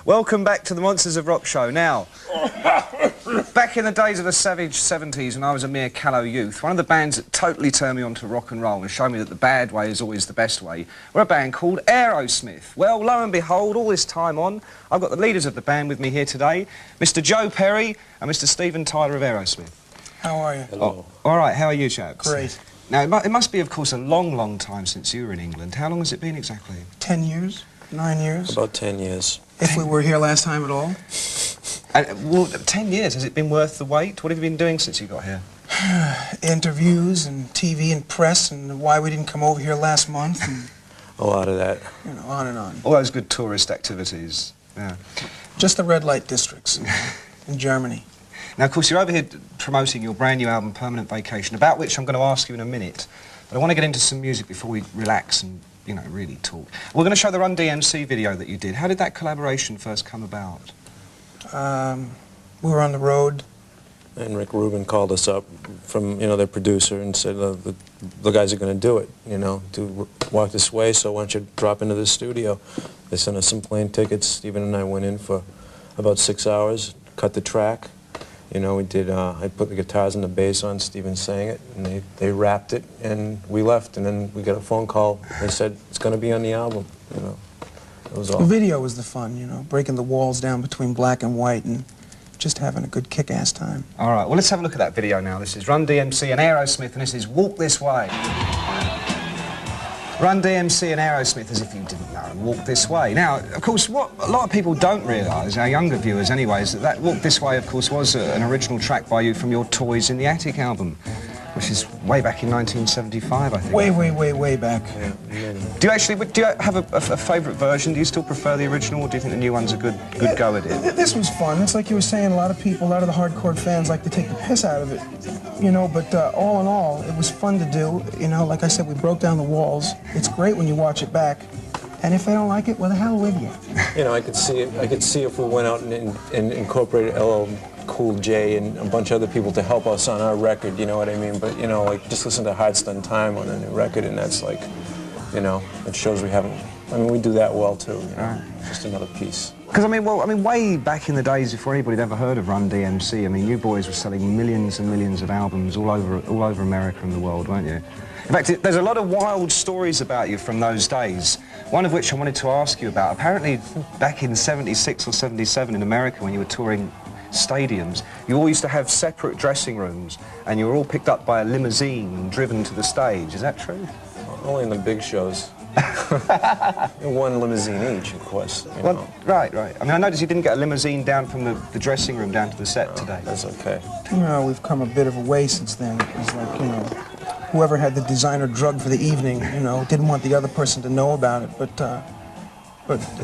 Welcome back to the Monsters of Rock show. Now, back in the days of the savage 70s when I was a mere callow youth, one of the bands that totally turned me on to rock and roll and showed me that the bad way is always the best way were a band called Aerosmith. Well, lo and behold, all this time on, I've got the leaders of the band with me here today, Mr. Joe Perry and Mr. Steven Tyler of Aerosmith. How are you? Hello. Oh, all right, how are you, chaps? Great. Now, it must be, of course, a long, long time since you were in England. How long has it been exactly? 10 years? 9 years? About 10 years. If we were here last time at all? Well, 10 years, has it been worth the wait? What have you been doing since you got here? Interviews and TV and press and why we didn't come over here last month and... A lot of that. You know, on and on. All those good tourist activities, yeah. Just the red light districts in Germany. Now, of course, you're over here promoting your brand new album, Permanent Vacation, about which I'm going to ask you in a minute. But I want to get into some music before we relax and, you know, really talk. We're going to show the Run DMC video that you did. How did that collaboration first come about? We were on the road. And Rick Rubin called us up from, their producer and said, the guys are going to do it, to walk this way, so why don't you drop into the studio. They sent us some plane tickets. Steven and I went in for about 6 hours, cut the track. We did, I put the guitars and the bass on, Steven sang it, and they rapped it, and we left, and then we got a phone call. They said, it's going to be on the album, It was all. The video was the fun, breaking the walls down between black and white and just having a good kick-ass time. All right, well, let's have a look at that video now. This is Run DMC and Aerosmith, and this is Walk This Way. Run DMC and Aerosmith, as if you didn't know, and Walk This Way. Now, of course, what a lot of people don't realise, our younger viewers anyway, is that Walk This Way, of course, was an original track by you from your Toys in the Attic album, which is way back in 1975, I think. Way back. Yeah. Do you have a favourite version? Do you still prefer the original, or do you think the new one's a good go at it? This was fun. It's like you were saying, a lot of people, a lot of the hardcore fans like to take the piss out of it, but all in all, it was fun to do. Like I said, we broke down the walls. It's great when you watch it back. And if they don't like it, well, the hell with you. I could see if we went out and incorporated LL Cool J and a bunch of other people to help us on our record, you know what I mean? But, like, just listen to Hearts Done Time on a new record, and that's like, it shows we haven't, we do that well, too, Just another piece. Because, way back in the days before anybody had ever heard of Run DMC, you boys were selling millions and millions of albums all over America and the world, weren't you? In fact, there's a lot of wild stories about you from those days, one of which I wanted to ask you about. Apparently, back in 76 or 77 in America, when you were touring stadiums, you all used to have separate dressing rooms, and you were all picked up by a limousine and driven to the stage. Is that true? Only in the big shows. One limousine each, of course. Well, right. I noticed you didn't get a limousine down from the dressing room down to the set today. That's okay. We've come a bit of a way since then. It's like, whoever had the designer drug for the evening, didn't want the other person to know about it, but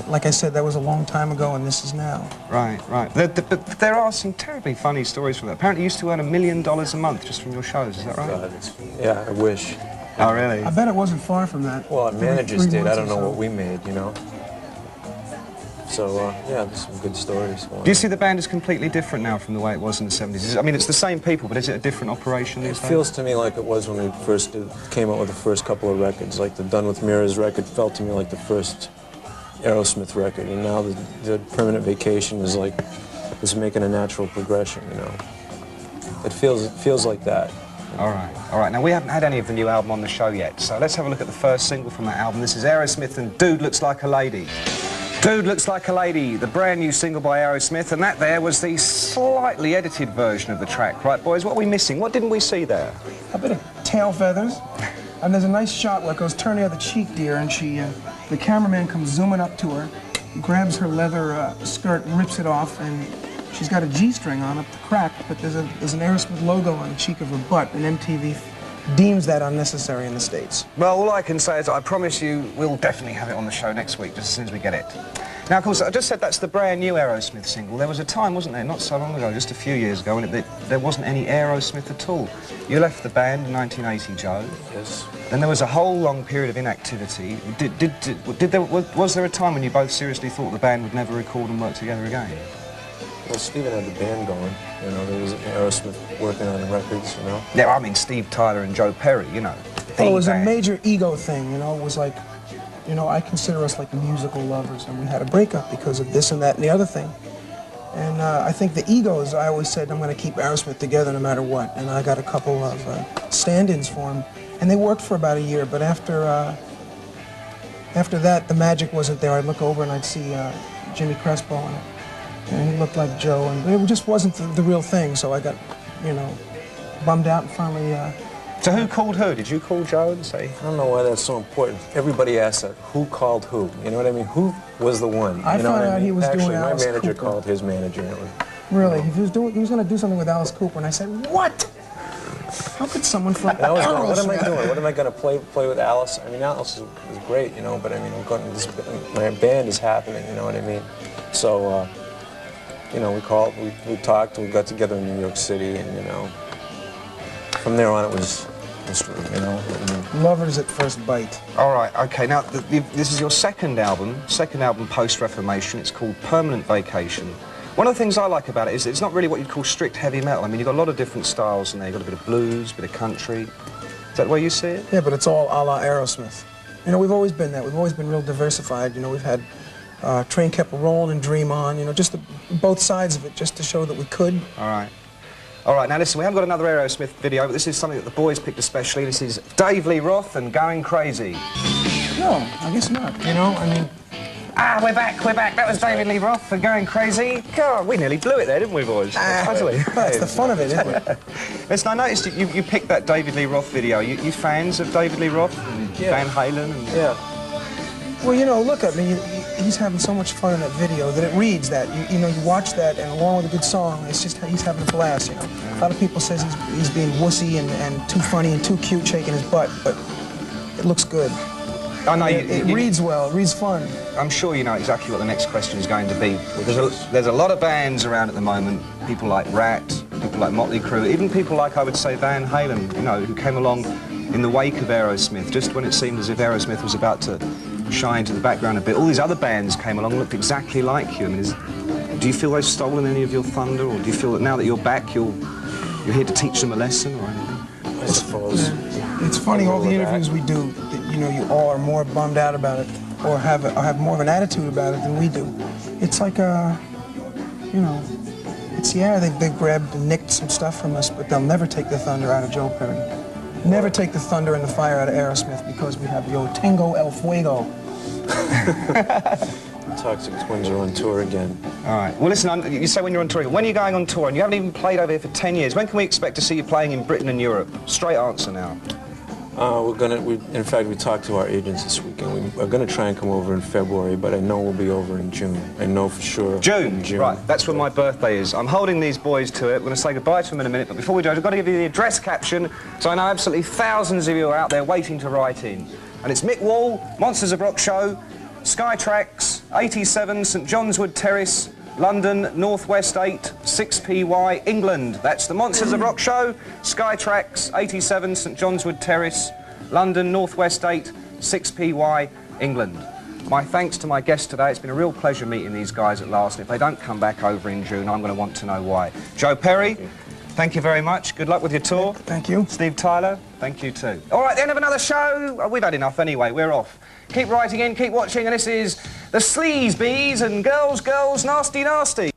like I said, that was a long time ago, and this is now. Right. But there are some terribly funny stories from that. Apparently you used to earn $1 million a month just from your shows, is that right? God, yeah, I wish. Oh, really? I bet it wasn't far from that. Well, our managers did. I don't know what we made, So, yeah, there's some good stories. Do you see the band as completely different now from the way it was in the 70s? It's the same people, but is it a different operation these days? It feels to me like it was when we first came out with the first couple of records. Like the Done With Mirrors record felt to me like the first Aerosmith record, and now the Permanent Vacation is making a natural progression, It feels like that. All right. Now, we haven't had any of the new album on the show yet, so let's have a look at the first single from that album. This is Aerosmith and Dude Looks Like a Lady. Dude Looks Like a Lady, the brand new single by Aerosmith, and that there was the slightly edited version of the track. Right, boys, what are we missing? What didn't we see there? A bit of tail feathers. And there's a nice shot where it goes, turn the other cheek, dear, and the cameraman comes zooming up to her, grabs her leather skirt, rips it off, and she's got a G-string on up the crack, but there's an Aerosmith logo on the cheek of her butt, and MTV deems that unnecessary in the States. Well, all I can say is I promise you we'll definitely have it on the show next week, just as soon as we get it. Now, of course, I just said that's the brand new Aerosmith single. There was a time, wasn't there, not so long ago, just a few years ago, when there wasn't any Aerosmith at all. You left the band in 1980, Joe. Yes. Then there was a whole long period of inactivity. Was there a time when you both seriously thought the band would never record and work together again? Well, Steven had the band going. There was Aerosmith working on the records, Yeah, Steve Tyler and Joe Perry, Well, it was a major ego thing, It was like, you know, I consider us like musical lovers, and we had a breakup because of this and that and the other thing. And I think the egos, I always said I'm going to keep Aerosmith together no matter what, and I got a couple of stand-ins for him, and they worked for about a year, but after that, the magic wasn't there. I'd look over and I'd see Jimmy Crespo, and he looked like Joe, and it just wasn't the real thing, so I got, you know, bummed out and finally... So who called who? Did you call Joe and say? I don't know why that's so important. Everybody asks that. Who called who? You know what I mean? Who was the one? I you know found what I out mean? he was doing Actually, Alice my manager Cooper. called his manager. And it was, Really? He was going to do something with Alice Cooper, and I said, what? How could someone from and I was going, what am I Aerosmith? doing? What am I going to play with Alice? I mean, Alice is great, you know, but I mean, I'm going, my band is happening, you know what I mean? So, you know, we called, we talked, we got together in New York City, and, you know, from there on it was history, you know? I mean, Lovers at First Bite. All right, okay, now this is your second album post-Reformation. It's called Permanent Vacation. One of the things I like about it is it's not really what you'd call strict heavy metal. I mean, you've got a lot of different styles in there. You've got a bit of blues, a bit of country. Is that the way you see it? Yeah, but it's all a la Aerosmith. You know, we've always been that. We've always been real diversified. You know, we've had Train Kept Rolling and Dream On, you know, just both sides of it, just to show that we could. All right. All right, now listen, we haven't got another Aerosmith video, but this is something that the boys picked especially. This is Dave Lee Roth and Going Crazy. No, I guess not. You know, I mean... Ah, we're back. That was David Lee Roth for Going Crazy. God, we nearly blew it there, didn't we, boys? Utterly. That's the fun of it, isn't it? Listen, I noticed you picked that David Lee Roth video. You fans of David Lee Roth? And Yeah. Van Halen? And... yeah. Well, you know, look at me. He's having so much fun in that video that it reads that. You know, you watch that, and along with a good song, it's just he's having a blast, you know. A lot of people says he's being wussy and too funny and too cute shaking his butt, but it looks good. I know It reads well, it reads fun. I'm sure you know exactly what the next question is going to be. There's a lot of bands around at the moment, people like Rat, people like Motley Crue, even people like, I would say, Van Halen, you know, who came along in the wake of Aerosmith, just when it seemed as if Aerosmith was about to shine to the background a bit. All these other bands came along and looked exactly like you. I mean, do you feel they've stolen any of your thunder, or do you feel that now that you're back, you're here to teach them a lesson or anything? I suppose. It's funny, all the interviews we do, that, you know, you all are more bummed out about it, or have more of an attitude about it than we do. It's like you know, it's, yeah, they've grabbed and nicked some stuff from us, but they'll never take the thunder out of Joe Perry. Never take the thunder and the fire out of Aerosmith, because we have Yo Tengo El Fuego. Toxic Twins are on tour again. All right. Well, listen, you say when you're on tour. When are you going on tour? And you haven't even played over here for 10 years. When can we expect to see you playing in Britain and Europe? Straight answer now. In fact, we talked to our agents this weekend. We're gonna try and come over in February, but I know we'll be over in June. I know for sure. June? In June. Right, that's when my birthday is. I'm holding these boys to it. We're going to say goodbye to them in a minute, but before we do, I've got to give you the address caption, so I know absolutely thousands of you are out there waiting to write in. And it's Mick Wall, Monsters of Rock Show, Skytrax, 87 St John's Wood Terrace, London, Northwest 8, 6PY, England. That's the Monsters of Rock Show, Skytrax, 87 St John's Wood Terrace, London, Northwest 8, 6PY, England. My thanks to my guests today. It's been a real pleasure meeting these guys at last. And if they don't come back over in June, I'm going to want to know why. Joe Perry, thank you very much. Good luck with your tour. Thank you. Steve Tyler, thank you too. All right, the end of another show. Oh, we've had enough anyway. We're off. Keep writing in, keep watching, and this is the Sleaze Bees and Girls, Girls, Nasty, Nasty.